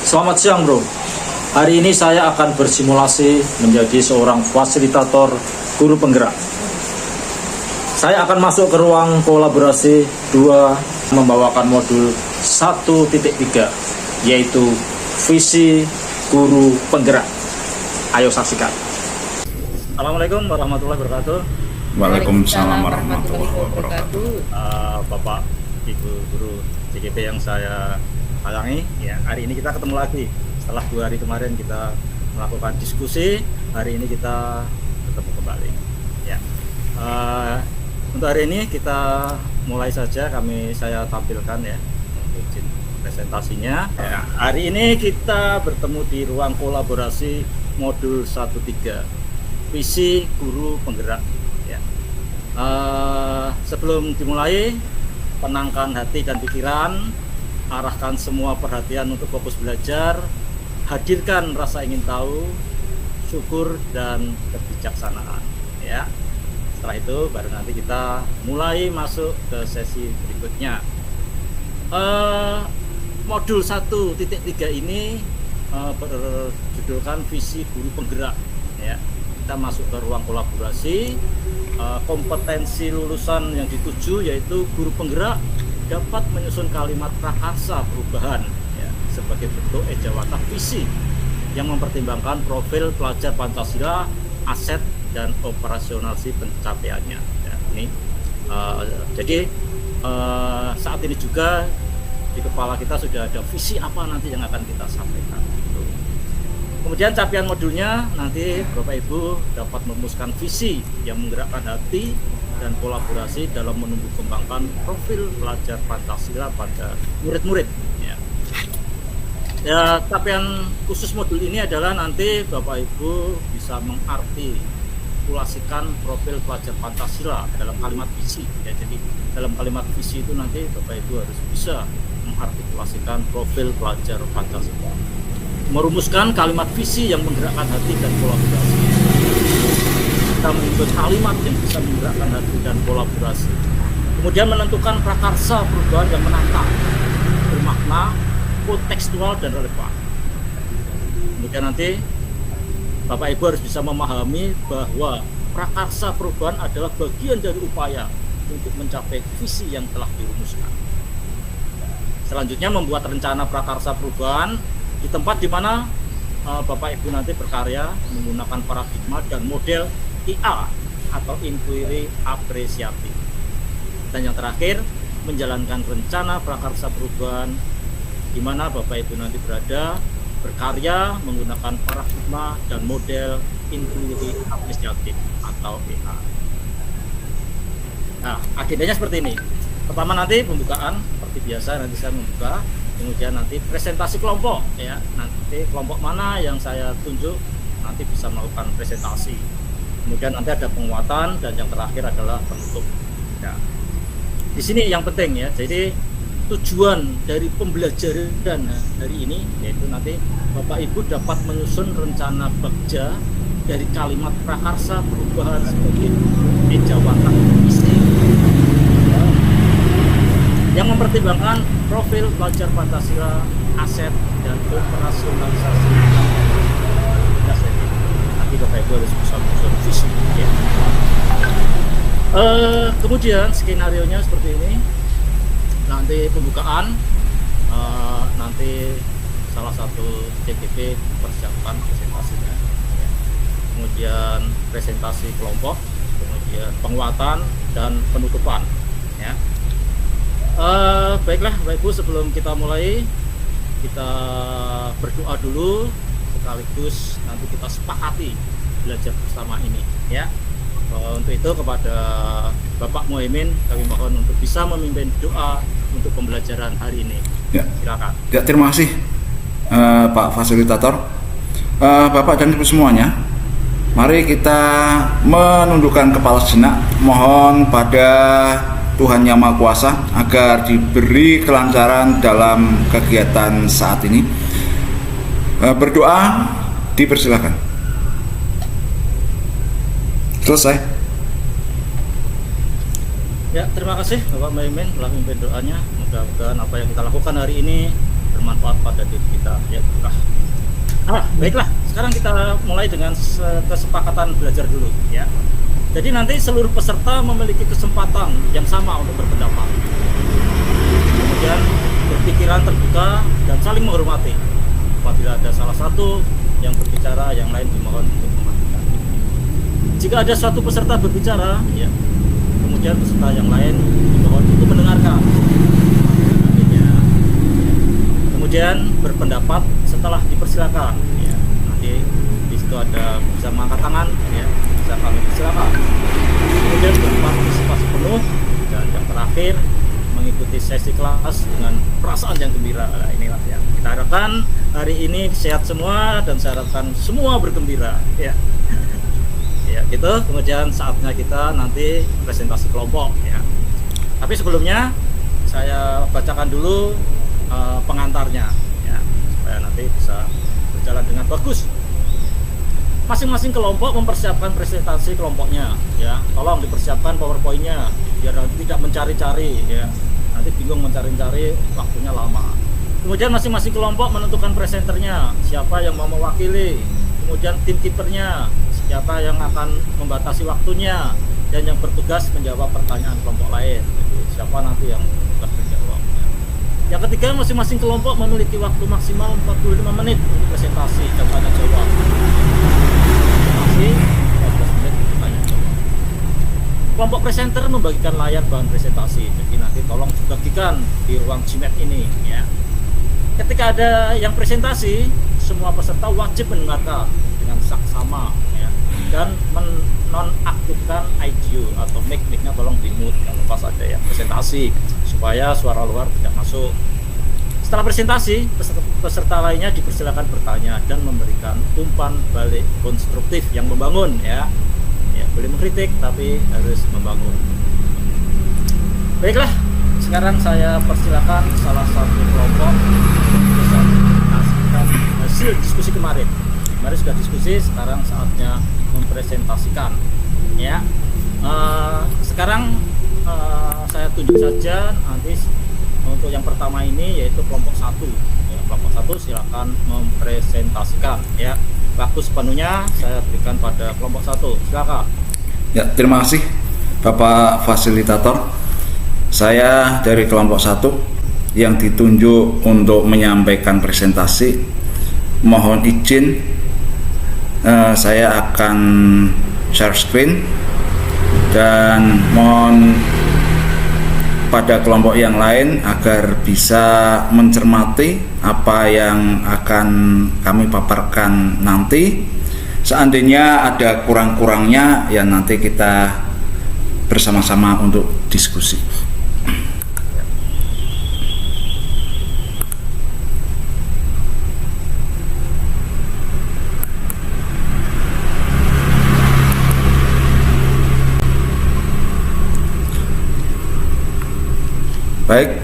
Selamat siang bro. Hari ini saya akan bersimulasi menjadi seorang fasilitator guru penggerak. Saya akan masuk ke ruang kolaborasi 2 membawakan modul 1.3 yaitu visi guru penggerak. Ayo saksikan. Assalamualaikum warahmatullahi wabarakatuh. Waalaikumsalam warahmatullahi wabarakatuh. Bapak Ibu guru CGP yang saya sayangi, ya, hari ini kita ketemu lagi. Setelah 2 hari kemarin kita melakukan diskusi, hari ini kita ketemu kembali. Ya, untuk hari ini kita mulai saja. Saya tampilkan ya untuk presentasinya. Ya, hari ini kita bertemu di ruang kolaborasi modul 1.3 visi guru penggerak. Ya. Sebelum dimulai, tenangkan hati dan pikiran, arahkan semua perhatian untuk fokus belajar, hadirkan rasa ingin tahu, syukur dan kebijaksanaan. Ya. Setelah itu baru nanti kita mulai masuk ke sesi berikutnya. Modul 1.3 ini berjudulkan visi guru penggerak. Ya. Kita masuk ke ruang kolaborasi. Kompetensi lulusan yang dituju yaitu guru penggerak dapat menyusun kalimat prakarsa perubahan, ya, sebagai bentuk ejawata visi yang mempertimbangkan profil pelajar Pancasila, aset dan operasionalisasi pencapaiannya. Ya, ini jadi saat ini juga di kepala kita sudah ada visi apa nanti yang akan kita sampaikan. Kemudian capaian modulnya nanti Bapak Ibu dapat merumuskan visi yang menggerakkan hati dan kolaborasi dalam menumbuh kembangkan profil pelajar Pancasila pada murid-murid. Ya, capaian khusus modul ini adalah nanti Bapak Ibu bisa mengartikulasikan profil pelajar Pancasila dalam kalimat visi. Ya, jadi dalam kalimat visi itu nanti Bapak Ibu harus bisa mengartikulasikan profil pelajar Pancasila. Merumuskan kalimat visi yang menggerakkan hati dan kolaborasi. Kita menyebut kalimat yang bisa menggerakkan hati dan kolaborasi. Kemudian menentukan prakarsa perubahan yang menantang, bermakna, kontekstual dan relevan. Kemudian nanti Bapak Ibu harus bisa memahami bahwa prakarsa perubahan adalah bagian dari upaya untuk mencapai visi yang telah dirumuskan. Selanjutnya membuat rencana prakarsa perubahan di tempat di mana Bapak Ibu nanti berkarya menggunakan paradigma dan model IA atau inquiry apresiatif. Dan yang terakhir, menjalankan rencana prakarsa perubahan di mana Bapak Ibu nanti berada berkarya menggunakan paradigma dan model inquiry apresiatif atau IA. Nah, agendanya seperti ini. Pertama nanti pembukaan seperti biasa, nanti saya membuka. Kemudian nanti presentasi kelompok, ya, nanti kelompok mana yang saya tunjuk nanti bisa melakukan presentasi. Kemudian nanti ada penguatan dan yang terakhir adalah penutup. Ya. Di sini yang penting ya, jadi tujuan dari pembelajaran hari ini yaitu nanti Bapak Ibu dapat menyusun rencana bagja dari kalimat prakarsa perubahan sebagai ejawata visi yang mempertimbangkan profil pelajar Pancasila, aset dan operasionalisasi. Nanti Bapak Ibu harus bisa menyusun visi. Ya. Kemudian skenario-nya seperti ini. Nanti pembukaan, nanti salah satu CGP persiapkan presentasinya. Ya. Kemudian presentasi kelompok, kemudian penguatan dan penutupan. Ya. Baiklah Bapak Ibu, sebelum kita mulai kita berdoa dulu sekaligus nanti kita sepakati belajar bersama ini, ya. Untuk itu kepada Bapak Muhaimin kami mohon untuk bisa memimpin doa untuk pembelajaran hari ini. Ya. Silakan. Ya, terima kasih Pak Fasilitator. Bapak dan Ibu semuanya, mari kita menundukkan kepala sejenak, mohon pada Tuhan Yang Maha Kuasa agar diberi kelancaran dalam kegiatan saat ini. Berdoa dipersilakan. Selesai. Ya, terima kasih Bapak Muhaimin telah memimpin doanya. Mudah-mudahan apa yang kita lakukan hari ini bermanfaat pada diri kita, ya berkah. Baiklah, sekarang kita mulai dengan kesepakatan belajar dulu, ya. Jadi nanti seluruh peserta memiliki kesempatan yang sama untuk berpendapat. Kemudian berpikiran terbuka dan saling menghormati. Apabila ada salah satu yang berbicara, yang lain dimohon untuk mematikan. Jika ada suatu peserta berbicara, ya, kemudian peserta yang lain dimohon untuk mendengarkan. Kemudian berpendapat setelah dipersilakan, ya. Nanti di situ ada bisa mengangkat tangan, ya, bisa kami persilakan. Kemudian berpartisipasi penuh, dan yang terakhir mengikuti sesi kelas dengan perasaan yang gembira. Nah, inilah yang kita harapkan hari ini sehat semua, dan saya harapkan semua bergembira, ya. Ya gitu. Kemudian saatnya kita nanti presentasi kelompok, ya. Tapi sebelumnya saya bacakan dulu pengantarnya, ya, supaya nanti bisa berjalan dengan bagus. Masing-masing kelompok mempersiapkan presentasi kelompoknya, ya. Tolong dipersiapkan PowerPoint-nya biar nanti tidak mencari-cari, ya. Nanti bingung mencari-cari, waktunya lama. Kemudian masing-masing kelompok menentukan presenternya, siapa yang mau mewakili. Kemudian tim keepernya, siapa yang akan membatasi waktunya, dan yang bertugas menjawab pertanyaan kelompok lain. Jadi siapa nanti yang bertugas menjawab. Yang ketiga, masing-masing kelompok memiliki waktu maksimal 45 menit untuk presentasi dan tanya jawab. Presentasi 15 menit untuk tanya jawab. Kelompok presenter membagikan layar bahan presentasi, jadi nanti tolong dibagikan di ruang Gmail ini, ya. Ketika ada yang presentasi, semua peserta wajib mendengarkan dengan saksama, ya, dan menonaktifkan audio atau mic-nya tolong di-mute kalau pas ada yang presentasi, supaya suara luar tidak masuk. Setelah presentasi, peserta lainnya dipersilakan bertanya dan memberikan umpan balik konstruktif yang membangun, ya. Ya, boleh mengkritik tapi harus membangun. Baiklah, sekarang saya persilakan salah satu kelompok untuk presentasikan hasil diskusi kemarin. Kemarin sudah diskusi, sekarang saatnya mempresentasikan, ya. Sekarang saya tunjuk saja nanti untuk yang pertama ini, yaitu kelompok 1, ya. Kelompok 1 silakan mempresentasikan, ya. Waktu sepenuhnya saya berikan pada kelompok 1, silakan. Ya, terima kasih Bapak Fasilitator. Saya dari kelompok 1 yang ditunjuk untuk menyampaikan presentasi. Mohon izin, saya akan share screen, dan mohon pada kelompok yang lain agar bisa mencermati apa yang akan kami paparkan nanti. Seandainya ada kurang-kurangnya, ya nanti kita bersama-sama untuk diskusi. Baik,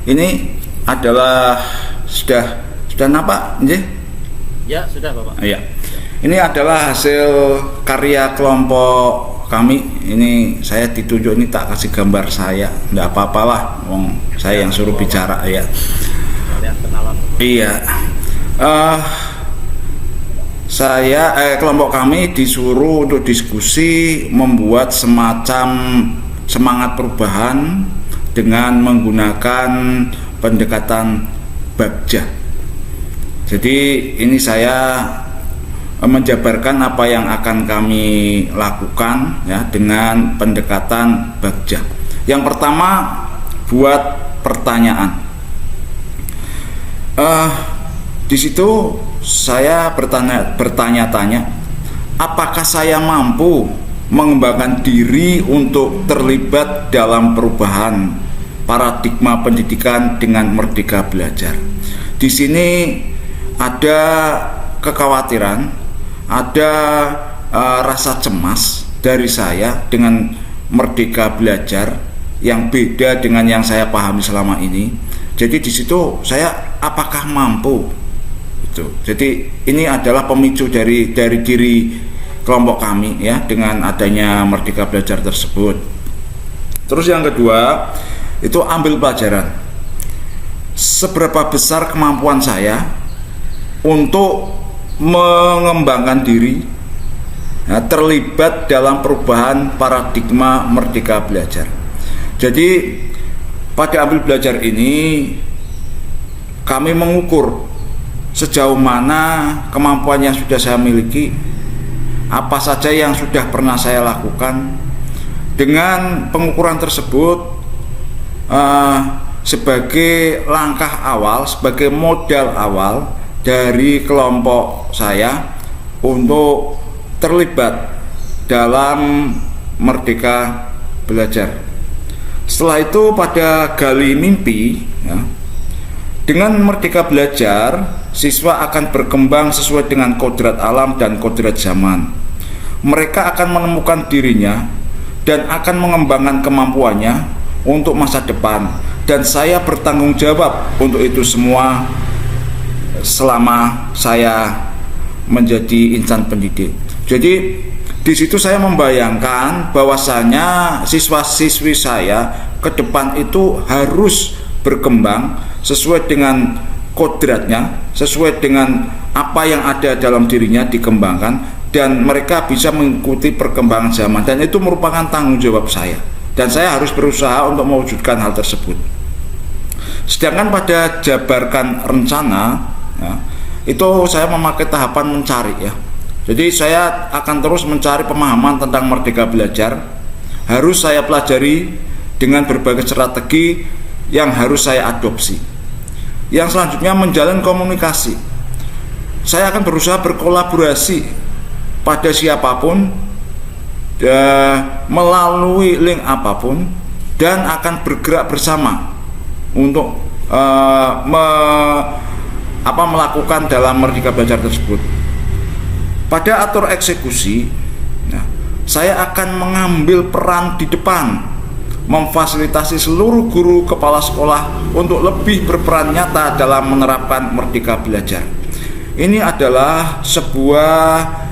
ini adalah sudah nampak, nggih? Ya, sudah Bapak. Iya. Ini adalah hasil karya kelompok kami. Ini saya ditunjuk, ini tak kasih gambar saya, enggak apa-apalah, wong saya yang suruh bicara, ya. Kalian kenalan. Iya. Kelompok kami disuruh untuk diskusi membuat semacam semangat perubahan dengan menggunakan pendekatan Bagja. Jadi ini saya menjabarkan apa yang akan kami lakukan, ya, dengan pendekatan Bagja. Yang pertama, buat pertanyaan. Di situ saya bertanya-tanya, apakah saya mampu mengembangkan diri untuk terlibat dalam perubahan paradigma pendidikan dengan Merdeka Belajar. Di sini ada kekhawatiran, ada rasa cemas dari saya dengan Merdeka Belajar yang beda dengan yang saya pahami selama ini. Jadi di situ saya apakah mampu? Itu. Jadi ini adalah pemicu dari diri kelompok kami, ya, dengan adanya Merdeka Belajar tersebut. Terus yang kedua itu ambil pelajaran. seberapa besar kemampuan saya untuk mengembangkan diri, ya, terlibat dalam perubahan paradigma Merdeka Belajar. Jadi pada Ambil Belajar ini kami mengukur sejauh mana kemampuan yang sudah saya miliki, apa saja yang sudah pernah saya lakukan. Dengan pengukuran tersebut sebagai langkah awal, sebagai modal awal dari kelompok saya untuk terlibat dalam Merdeka Belajar. Setelah itu pada Gali Mimpi, ya, dengan Merdeka Belajar, siswa akan berkembang sesuai dengan kodrat alam dan kodrat zaman. Mereka akan menemukan dirinya dan akan mengembangkan kemampuannya untuk masa depan. Dan saya bertanggung jawab untuk itu semua selama saya menjadi insan pendidik. Jadi di situ saya membayangkan bahwasanya siswa-siswi saya ke depan itu harus berkembang sesuai dengan kodratnya, sesuai dengan apa yang ada dalam dirinya dikembangkan, dan mereka bisa mengikuti perkembangan zaman, dan itu merupakan tanggung jawab saya, dan saya harus berusaha untuk mewujudkan hal tersebut. Sedangkan pada jabarkan rencana, ya, itu saya memakai tahapan mencari, ya. Jadi saya akan terus mencari pemahaman tentang Merdeka Belajar. Harus saya pelajari dengan berbagai strategi yang harus saya adopsi. Yang selanjutnya menjalin komunikasi. Saya akan berusaha berkolaborasi pada siapapun, melalui link apapun, dan akan bergerak bersama untuk melakukan dalam Merdeka Belajar tersebut. Pada atur eksekusi, nah, saya akan mengambil peran di depan, memfasilitasi seluruh guru kepala sekolah untuk lebih berperan nyata dalam menerapkan Merdeka Belajar. Ini adalah sebuah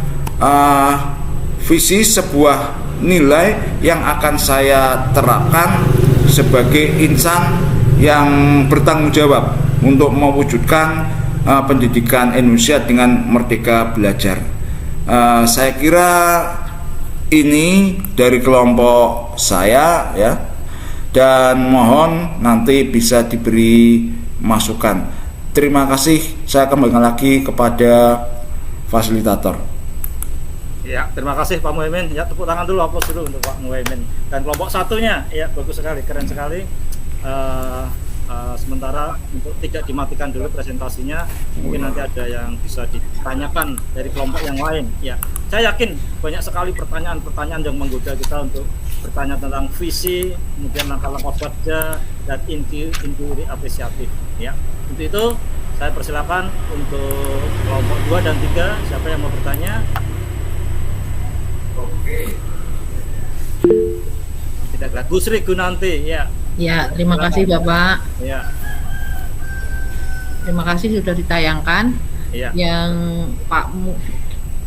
visi, sebuah nilai yang akan saya terapkan sebagai insan yang bertanggung jawab untuk mewujudkan pendidikan Indonesia dengan Merdeka Belajar. Saya kira ini dari kelompok saya, ya, dan mohon nanti bisa diberi masukan. Terima kasih. Saya kembalikan lagi kepada fasilitator. Ya, terima kasih Pak Muhaimin. Ya, tepuk tangan dulu, aplaus dulu untuk Pak Muhaimin. Dan kelompok satunya, ya, bagus sekali, keren sekali. Sementara untuk tidak dimatikan dulu presentasinya, mungkin nanti ada yang bisa ditanyakan dari kelompok yang lain. Ya, saya yakin banyak sekali pertanyaan-pertanyaan yang menggoda kita untuk bertanya tentang visi, kemudian langkah-langkah kerja, dan inti apresiatif. Ya, untuk itu saya persilakan untuk kelompok 2 dan 3, siapa yang mau bertanya? Oke. Tidak gerak. Gusri Gunanti, ya. Ya, terima kasih Bapak. Ya. Terima kasih sudah ditayangkan. Ya. Yang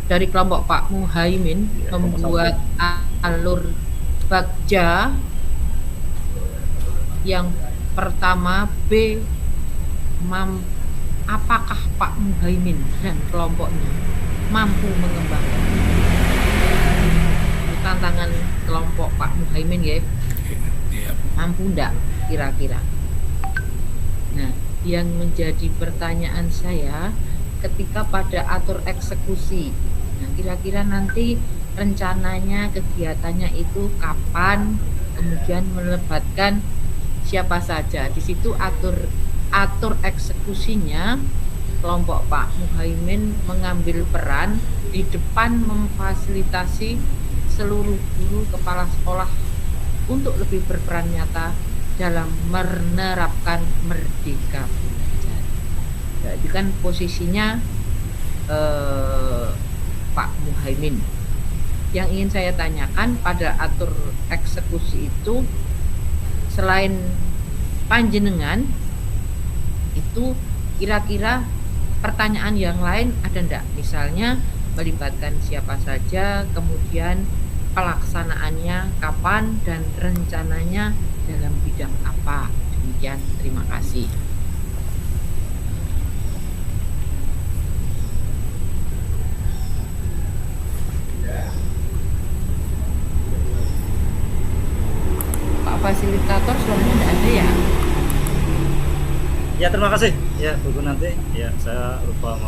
dari kelompok Pak Muhaimin membuat alur bagja yang pertama B. Apakah Pak Muhaimin dan kelompoknya mampu mengembangkan? Tantangan kelompok Pak Muhaimin, ya. Mampu enggak kira-kira? Nah, yang menjadi pertanyaan saya ketika pada atur eksekusi, nah, kira-kira nanti rencananya kegiatannya itu kapan, kemudian melibatkan siapa saja. Di situ atur eksekusinya, kelompok Pak Muhaimin mengambil peran di depan memfasilitasi seluruh guru kepala sekolah untuk lebih berperan nyata dalam menerapkan Merdeka Belajar. Ya, itu kan posisinya Pak Muhaimin. Yang ingin saya tanyakan pada atur eksekusi itu, selain panjenengan itu, kira-kira pertanyaan yang lain ada enggak? Misalnya melibatkan siapa saja, kemudian pelaksanaannya kapan, dan rencananya dalam bidang apa. Demikian, terima kasih. Ya, terima kasih. Ya, Bu nanti. Ya, saya lupa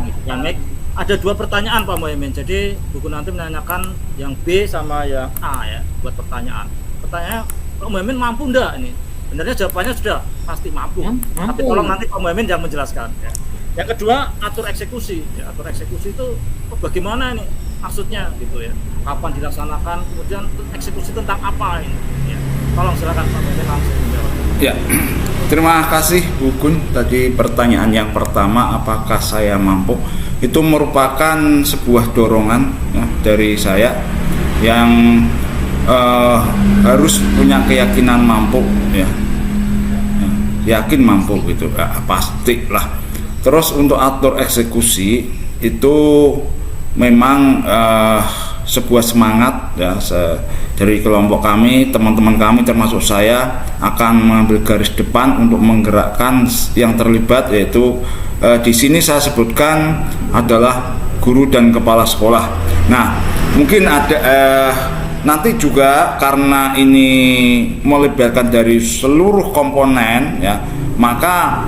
mengidupkan mic. Ada 2 pertanyaan Pak Muhaimin. Jadi buku nanti menanyakan yang B sama yang A ya, buat pertanyaan. Pertanyaannya, Pak Muhaimin mampu enggak ini? Sebenarnya jawabannya sudah pasti mampu. Tapi tolong nanti Pak Muhaimin yang menjelaskan. Ya. Yang kedua, atur eksekusi. Ya, atur eksekusi itu bagaimana ini maksudnya gitu ya? Kapan dilaksanakan? Kemudian eksekusi tentang apa ini? Ya. Tolong silakan Pak Muhaimin langsung menjawab. Ya, terima kasih Bu Gun. Tadi pertanyaan yang pertama, apakah saya mampu? Itu merupakan sebuah dorongan ya, dari saya yang harus punya keyakinan mampu ya, yakin mampu gitu ya, pastilah. Terus untuk atur eksekusi itu memang sebuah semangat ya dari kelompok kami, teman-teman kami termasuk saya akan mengambil garis depan untuk menggerakkan yang terlibat, yaitu di sini saya sebutkan adalah guru dan kepala sekolah. Nah, mungkin ada nanti juga karena ini melibatkan dari seluruh komponen ya, maka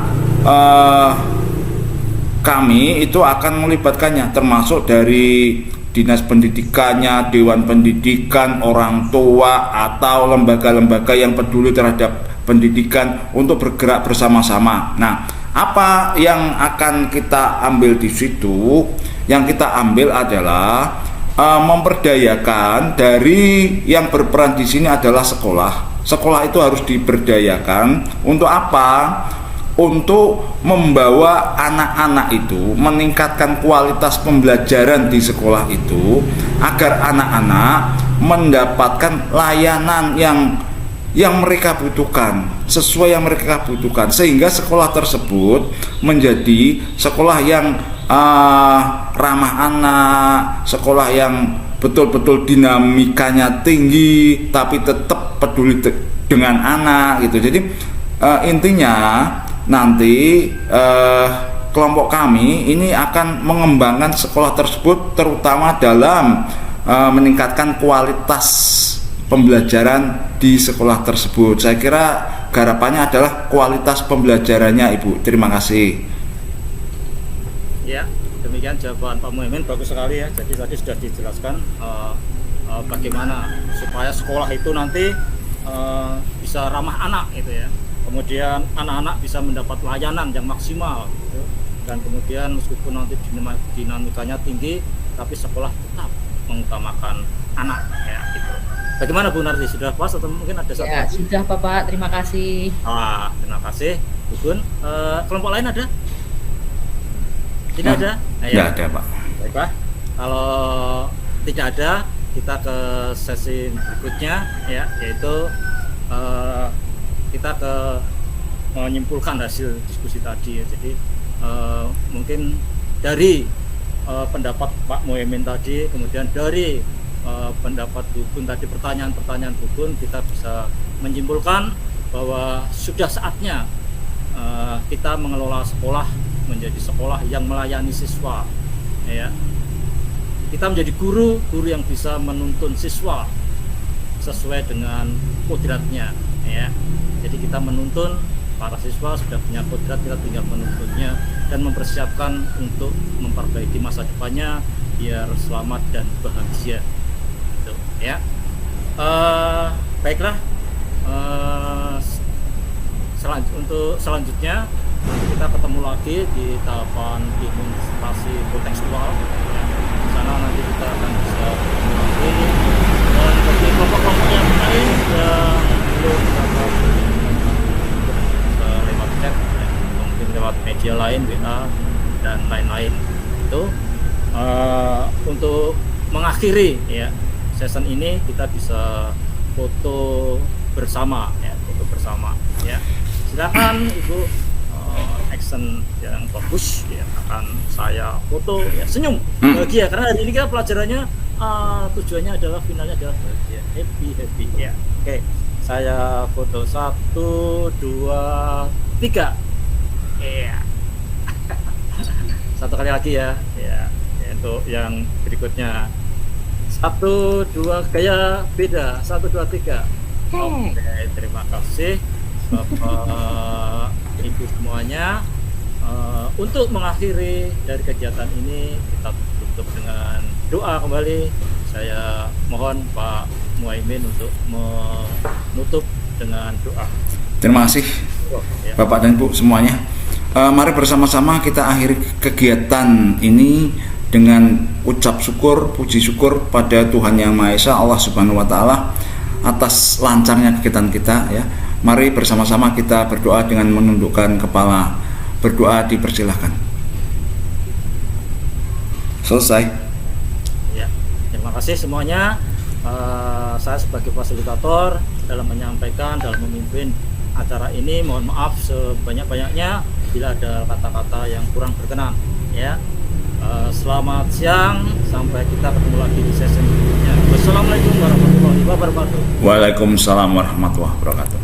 kami itu akan melibatkannya, termasuk dari dinas pendidikannya, dewan pendidikan, orang tua, atau lembaga-lembaga yang peduli terhadap pendidikan untuk bergerak bersama-sama. Nah, apa yang akan kita ambil di situ? Yang kita ambil adalah memperdayakan dari yang berperan di sini adalah sekolah. Sekolah itu harus diberdayakan untuk apa? Untuk membawa anak-anak itu, meningkatkan kualitas pembelajaran di sekolah itu, agar anak-anak mendapatkan layanan yang mereka butuhkan, sesuai yang mereka butuhkan, sehingga sekolah tersebut menjadi sekolah yang ramah anak, sekolah yang betul-betul dinamikanya tinggi, tapi tetap peduli dengan anak gitu. Jadi intinya nanti kelompok kami ini akan mengembangkan sekolah tersebut, terutama dalam meningkatkan kualitas pembelajaran di sekolah tersebut. Saya kira garapannya adalah kualitas pembelajarannya, Ibu. Terima kasih. Ya, demikian jawaban Pak Muhaimin, bagus sekali ya. Jadi tadi sudah dijelaskan bagaimana supaya sekolah itu nanti bisa ramah anak gitu ya. Kemudian anak-anak bisa mendapat layanan yang maksimal gitu. Dan kemudian meskipun nanti dinamikanya tinggi, tapi sekolah tetap mengutamakan anak ya gitu. Bagaimana Bu Narti, sudah puas atau mungkin ada satu ya, lagi? Sudah Bapak, terima kasih. Terima kasih Bu Gun. Kelompok lain ada? Tidak ada? Tidak ada Pak. Baiklah, kalau tidak ada, kita ke sesi berikutnya ya, yaitu kita menyimpulkan hasil diskusi tadi ya. Jadi mungkin dari pendapat Pak Muhaimin tadi, kemudian dari pendapat Bu Gun tadi, pertanyaan-pertanyaan Bu Gun, kita bisa menyimpulkan bahwa sudah saatnya kita mengelola sekolah menjadi sekolah yang melayani siswa ya. Kita menjadi guru yang bisa menuntun siswa sesuai dengan kodratnya ya. Jadi kita menuntun para siswa, sudah punya kodrat, kita tinggal menuntunnya dan mempersiapkan untuk memperbaiki masa depannya biar selamat dan bahagia gitu, ya. Baiklah, untuk selanjutnya kita ketemu lagi di tahapan imunisasi kontekstual ya. Di sana nanti kita akan bisa ketemu lagi, dan bagi kelompok-kelompok yang lain yang belum dapat lewat chat ya, mungkin lewat media lain, WA dan lain-lain itu untuk mengakhiri ya session ini, kita bisa foto bersama ya, foto bersama ya. Silakan Ibu action yang bagus ya, akan saya foto ya, senyum bahagia karena hari ini kita pelajarannya tujuannya adalah finalnya adalah bahagia, happy ya. Oke, saya foto 1, 2, 3 ya. Satu kali lagi ya untuk yang berikutnya 1, 2, gaya beda 1, 2, 3. Oke, terima kasih Bapak Ibu semuanya. Untuk mengakhiri dari kegiatan ini, kita tutup dengan doa kembali. Saya mohon Pak Muhaimin untuk menutup dengan doa. Terima kasih Ya. Bapak dan Ibu semuanya. Mari bersama-sama kita akhiri kegiatan ini dengan ucap syukur, puji syukur pada Tuhan Yang Maha Esa, Allah Subhanahu wa taala, atas lancarnya kegiatan kita ya. Mari bersama-sama kita berdoa dengan menundukkan kepala. Berdoa dipersilahkan. Selesai. Ya, terima kasih semuanya. Saya sebagai fasilitator dalam menyampaikan, dalam memimpin acara ini, mohon maaf sebanyak-banyaknya bila ada kata-kata yang kurang berkenan. Ya, selamat siang, sampai kita ketemu lagi di sesi berikutnya. Wassalamualaikum warahmatullahi wabarakatuh. Waalaikumsalam warahmatullahi wabarakatuh.